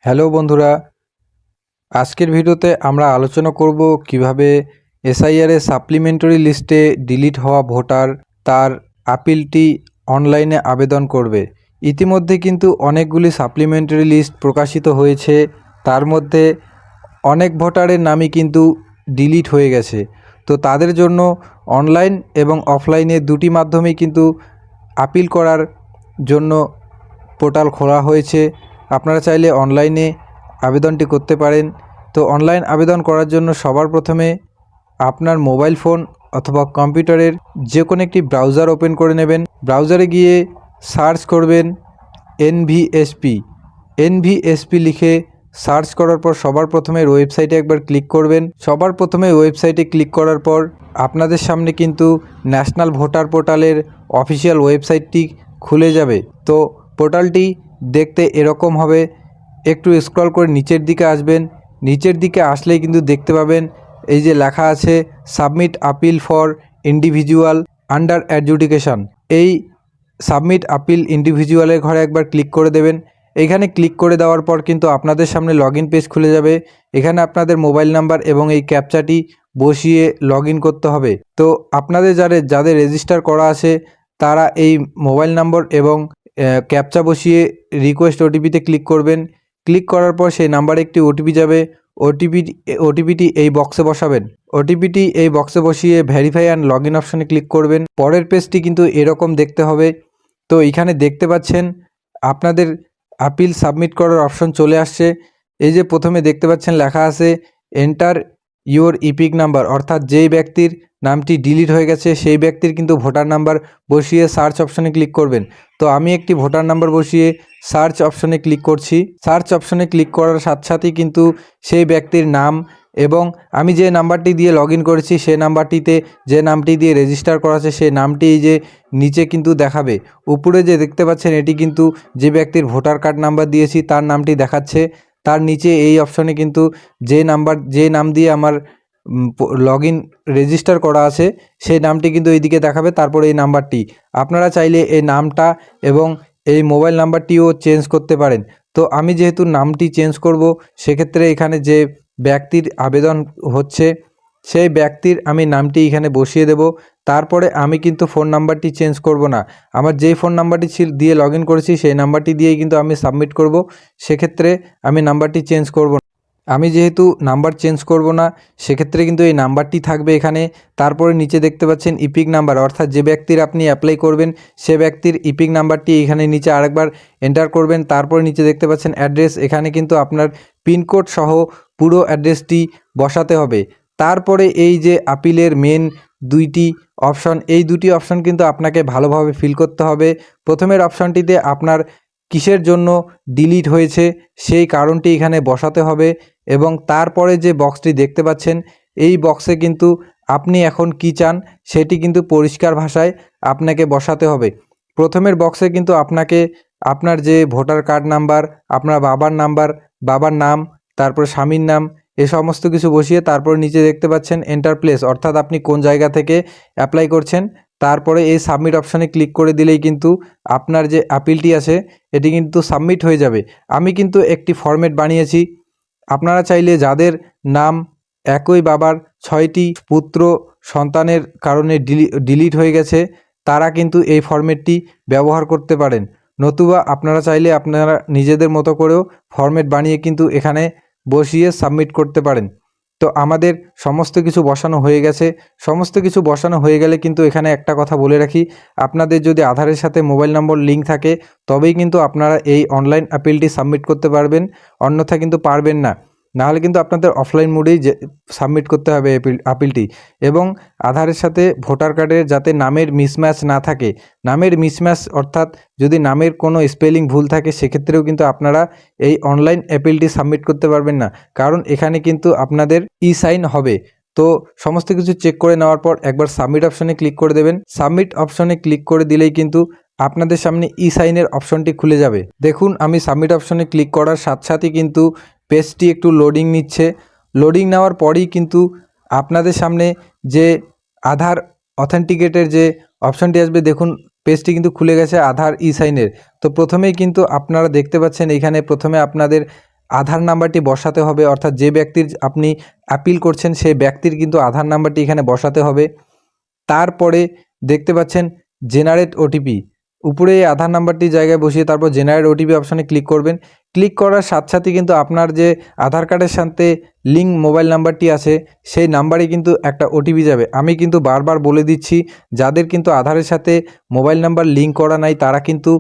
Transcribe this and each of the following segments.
Hello বন্ধুরা, আজকের ভিডিওতে আমরা আলোচনা করব কিভাবে এসআইআর এর সাপ্লিমেন্টারি লিস্টে ডিলিট হওয়া ভোটার তার আপিলটি অনলাইনে আবেদন করবে। ইতিমধ্যে কিন্তু অনেকগুলি সাপ্লিমেন্টারি লিস্ট প্রকাশিত হয়েছে, তার মধ্যে অনেক ভোটারের নামই কিন্তু ডিলিট হয়ে গেছে। তো তাদের জন্য অনলাইন এবং অফলাইনে দুটি মাধ্যমেই কিন্তু আপিল করার জন্য পোর্টাল খোলা হয়েছে। আপনারা চাইলে অনলাইনে আবেদনটি করতে পারেন। তো অনলাইন আবেদন করার জন্য সবার প্রথমে আপনার মোবাইল ফোন অথবা কম্পিউটারের যে কোনো একটি ব্রাউজার ওপেন করে নেবেন। ব্রাউজারে গিয়ে সার্চ করবেন এনভিএসপি লিখে সার্চ করার পর সবার প্রথমে ওয়েবসাইটে একবার ক্লিক করবেন। সবার প্রথমে ওয়েবসাইটে ক্লিক করার পর আপনাদের সামনে কিন্তু ন্যাশনাল ভোটার পোর্টালের অফিসিয়াল ওয়েবসাইটটি খুলে যাবে। তো পোর্টালটি দেখতে এরকম হবে। একটু স্ক্রল করে নিচের দিকে আসবেন। নিচের দিকে আসলেই কিন্তু দেখতে পাবেন এই যে লেখা আছে submit appeal for individual under adjudication. এই সাবমিট আপিল ইন্ডিভিজুয়ালের ঘরে একবার ক্লিক করে দেবেন। এখানে ক্লিক করে দেওয়ার পর কিন্তু আপনাদের সামনে লগইন পেজ খুলে যাবে। এখানে আপনাদের মোবাইল নাম্বার এবং এই ক্যাপচাটি বসিয়ে লগইন করতে হবে। তো আপনাদের যাদের রেজিস্টার করা আছে তারা এই মোবাইল নম্বর এবং ক্যাপচা বসিয়ে রিকোয়েস্ট ওটিপিতে ক্লিক করবেন। ক্লিক করার পর সেই নাম্বারে একটি ওটিপি যাবে। ওটিপিটি এই বক্সে বসাবেন। ওটিপিটি এই বক্সে বসিয়ে ভেরিফাই অ্যান্ড লগইন অপশনে ক্লিক করবেন। পরের পেজটি কিন্তু এরকম দেখতে হবে। তো এখানে দেখতে পাচ্ছেন আপনাদের আপিল সাবমিট করার অপশন চলে আসছে। এই যে প্রথমে দেখতে পাচ্ছেন লেখা আছে এন্টার ইওর ইপিক নাম্বার, অর্থাৎ যেই ব্যক্তির নামটি ডিলিট হয়ে গেছে সেই ব্যক্তির কিন্তু ভোটার নাম্বার বসিয়ে সার্চ অপশনে ক্লিক করবেন। তো আমি একটি ভোটার নাম্বার বসিয়ে সার্চ অপশনে ক্লিক করছি। সার্চ অপশনে ক্লিক করার সাথে সাথেই কিন্তু সেই ব্যক্তির নাম এবং আমি যে নাম্বারটি দিয়ে লগইন করেছি সেই নাম্বারটিতে যে নামটি দিয়ে রেজিস্টার করা আছে সেই নামটি এই যে নিচে কিন্তু দেখাবে। উপরে যে দেখতে পাচ্ছেন এটি কিন্তু যে ব্যক্তির ভোটার কার্ড নাম্বার দিয়েছি তার নামটি দেখাচ্ছে। তার নিচে এই অপশনে কিন্তু যে নাম দিয়ে আমার লগইন রেজিস্টার করা আছে সেই নামটি কিন্তু এইদিকে দেখাবে। তারপরে এই নাম্বারটি আপনারা চাইলে এই নামটা এবং এই মোবাইল নাম্বারটিও চেঞ্জ করতে পারেন। তো আমি যেহেতু নামটি চেঞ্জ করব সেক্ষেত্রে এখানে যে ব্যক্তির আবেদন হচ্ছে সেই ব্যক্তির আমি নামটি এখানে বসিয়ে দেব। তারপরে আমি কিন্তু ফোন নাম্বারটি চেঞ্জ করব না। আমার যেই ফোন নাম্বারটি দিয়ে লগইন করেছি সেই নাম্বারটি দিয়েই কিন্তু আমি সাবমিট করব। সেক্ষেত্রে আমি নাম্বারটি চেঞ্জ করব না। আমি যেহেতু নাম্বার চেঞ্জ করব না সেক্ষেত্রে কিন্তু এই নাম্বারটি থাকবে এখানে। তারপরে নিচে দেখতে পাচ্ছেন ইপিক নাম্বার, অর্থাৎ যে ব্যক্তির আপনি অ্যাপ্লাই করবেন সে ব্যক্তির ইপিক নাম্বারটি এখানে নিচে আরেকবার এন্টার করবেন। তারপরে নিচে দেখতে পাচ্ছেন অ্যাড্রেস, এখানে কিন্তু আপনার পিনকোড সহ পুরো অ্যাড্রেসটি বসাতে হবে। তারপরে এই যে আপিলের মেন দুইটি অপশন, এই দুটি অপশন কিন্তু আপনাকে ভালোভাবে ফিল করতে হবে। প্রথমের অপশনটিতে আপনার কিসের জন্য ডিলিট হয়েছে সেই কারণটি এখানে বসাতে হবে এবং তারপরে যে বক্সটি দেখতে পাচ্ছেন এই বক্সে কিন্তু আপনি এখন কি চান সেটি কিন্তু পরিষ্কার ভাষায় আপনাকে বসাতে হবে। প্রথমের বক্সে কিন্তু আপনাকে আপনার যে ভোটার কার্ড নাম্বার, আপনার বাবার নাম্বার, বাবার নাম, তারপর স্বামীর নাম, এ সমস্ত কিছু বসিয়ে তারপর নিচে দেখতে পাচ্ছেন এন্টার প্লেস, অর্থাৎ আপনি কোন জায়গা থেকে অ্যাপ্লাই করছেন। তারপরে এই সাবমিট অপশানে ক্লিক করে দিলেই কিন্তু আপনার যে আপিলটি আছে এটি কিন্তু সাবমিট হয়ে যাবে। আমি কিন্তু একটি ফরম্যাট বানিয়েছি। আপনারা চাইলে যাদের নাম একই বাবার 6টি পুত্র সন্তানের কারণে ডিলিট হয়ে গেছে তারা কিন্তু এই ফরম্যাটটি ব্যবহার করতে পারেন। নতুবা আপনারা চাইলে আপনারা নিজেদের মতো করেও ফরম্যাট বানিয়ে কিন্তু এখানে বসিয়ে সাবমিট করতে পারেন। তো আমাদের সমস্ত কিছু বসানো হয়ে গেছে। সমস্ত কিছু বসানো হয়ে গেলে কিন্তু এখানে একটা কথা বলে রাখি, আপনাদের যদি আধারের সাথে মোবাইল নম্বর লিঙ্ক থাকে তবেই কিন্তু আপনারা এই অনলাইন আপিলটি সাবমিট করতে পারবেন, অন্যথা কিন্তু পারবেন না। নাহলে কিন্তু আপনাদের অফলাইন মোডেই সাবমিট করতে হবে আপিলটি। এবং আধারের সাথে ভোটার কার্ডের যাতে নামের মিসম্যাচ না থাকে, নামের মিসম্যাচ অর্থাৎ যদি নামের কোনো স্পেলিং ভুল থাকে সেক্ষেত্রেও কিন্তু আপনারা এই অনলাইন আপিলটি সাবমিট করতে পারবেন না, কারণ এখানে কিন্তু আপনাদের সাইন হবে। তো সমস্ত কিছু চেক করে নেওয়ার পর একবার সাবমিট অপশনে ক্লিক করে দেবেন। সাবমিট অপশনে ক্লিক করে দিলেই কিন্তু আপনাদের সামনে সাইনের অপশনটি খুলে যাবে। দেখুন আমি সাবমিট অপশনে ক্লিক করার সাথে সাথেই কিন্তু পেজটি একটু লোডিং নিচ্ছে। লোডিং নেওয়ার পরেই কিন্তু আপনাদের সামনে যে আধার অথেন্টিকেটের যে অপশনটি আসবে, দেখুন পেজটি কিন্তু খুলে গেছে আধার সাইনের। তো প্রথমেই কিন্তু আপনারা দেখতে পাচ্ছেন এখানে প্রথমে আপনাদের আধার নাম্বারটি বসাতে হবে, অর্থাৎ যে ব্যক্তির আপনি আপিল করছেন সেই ব্যক্তির কিন্তু আধার নাম্বারটি এখানে বসাতে হবে। তারপরে দেখতে পাচ্ছেন জেনারেট ওটিপি, উপরে এই আধার নাম্বারটি জায়গায় বসিয়ে তারপর জেনারেট ওটিপি অপশানে ক্লিক করবেন। ক্লিক করার সাথে সাথে কিন্তু আপনার যে আধার কার্ডের সাথে লিঙ্ক মোবাইল নাম্বারটি আছে সেই নাম্বারে কিন্তু একটা ওটিপি যাবে। আমি কিন্তু বারবার বলে দিচ্ছি, যাদের কিন্তু আধারের সাথে মোবাইল নাম্বার লিঙ্ক করা নাই তারা কিন্তু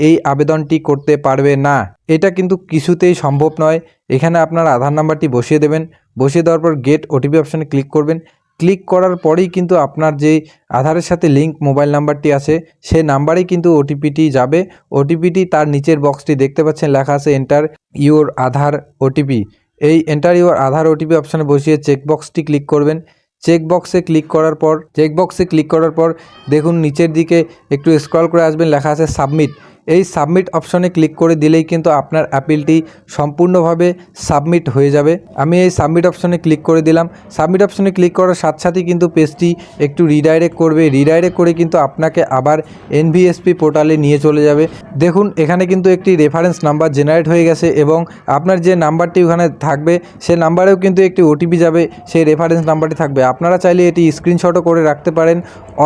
এই আবেদনটি করতে পারবে না। এটা কিন্তু কিছুতেই সম্ভব নয়। এখানে আপনার আধার নাম্বারটি বসিয়ে দেবেন, বসিয়ে দেওয়ার পর গেট ওটিপি অপশানে ক্লিক করবেন। ক্লিক করার পরেই কিন্তু আপনার যে আধারের সাথে লিঙ্ক মোবাইল নাম্বারটি আছে সেই নাম্বারেই কিন্তু ওটিপিটি যাবে। ওটিপিটি তার নিচের বক্সটি দেখতে পাচ্ছেন লেখা আছে এন্টার ইওর আধার ওটিপি। এই এন্টার ইওর আধার ওটিপি অপশানে বসিয়ে চেকবক্সটি ক্লিক করবেন। চেকবক্সে ক্লিক করার পর দেখুন নিচের দিকে একটু স্ক্রল করে আসবেন, লেখা আছে সাবমিট। এই সাবমিট অপশনে ক্লিক করে দিলেই কিন্তু আপনার অ্যাপিলটি সম্পূর্ণভাবে সাবমিট হয়ে যাবে। আমি এই সাবমিট অপশনে ক্লিক করে দিলাম। সাবমিট অপশনে ক্লিক করার সাথে সাথেই কিন্তু পেজটি একটু রিডাইরেক্ট করবে। রিডাইরেক্ট করে কিন্তু আপনাকে আবার এনভিএসপি পোর্টালে নিয়ে চলে যাবে। দেখুন এখানে কিন্তু একটি রেফারেন্স নাম্বার জেনারেট হয়ে গেছে এবং আপনার যে নাম্বারটি ওখানে থাকবে সেই নাম্বারেও কিন্তু একটি ওটিপি যাবে, সেই রেফারেন্স নাম্বারটি থাকবে। আপনারা চাইলে এটি স্ক্রিনশটও করে রাখতে পারেন,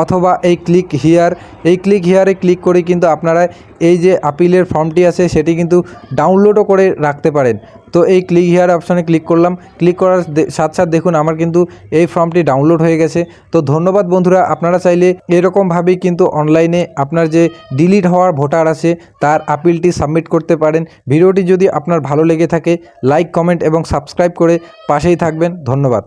অথবা এই ক্লিক হিয়ারে ক্লিক করে কিন্তু আপনারা এই যে আপিলের ফর্মটি আছে সেটি কিন্তু ডাউনলোডও করে রাখতে পারেন। তো এই ক্লিক হিয়ার অপশানে ক্লিক করলাম। ক্লিক করার সাথে সাথে দেখুন আমার কিন্তু এই ফর্মটি ডাউনলোড হয়ে গেছে। তো ধন্যবাদ বন্ধুরা, আপনারা চাইলে এরকমভাবেই কিন্তু অনলাইনে আপনার যে ডিলিট হওয়ার ভোটার আছে তার আপিলটি সাবমিট করতে পারেন। ভিডিওটি যদি আপনার ভালো লেগে থাকে লাইক, কমেন্ট এবং সাবস্ক্রাইব করে পাশেই থাকবেন। ধন্যবাদ।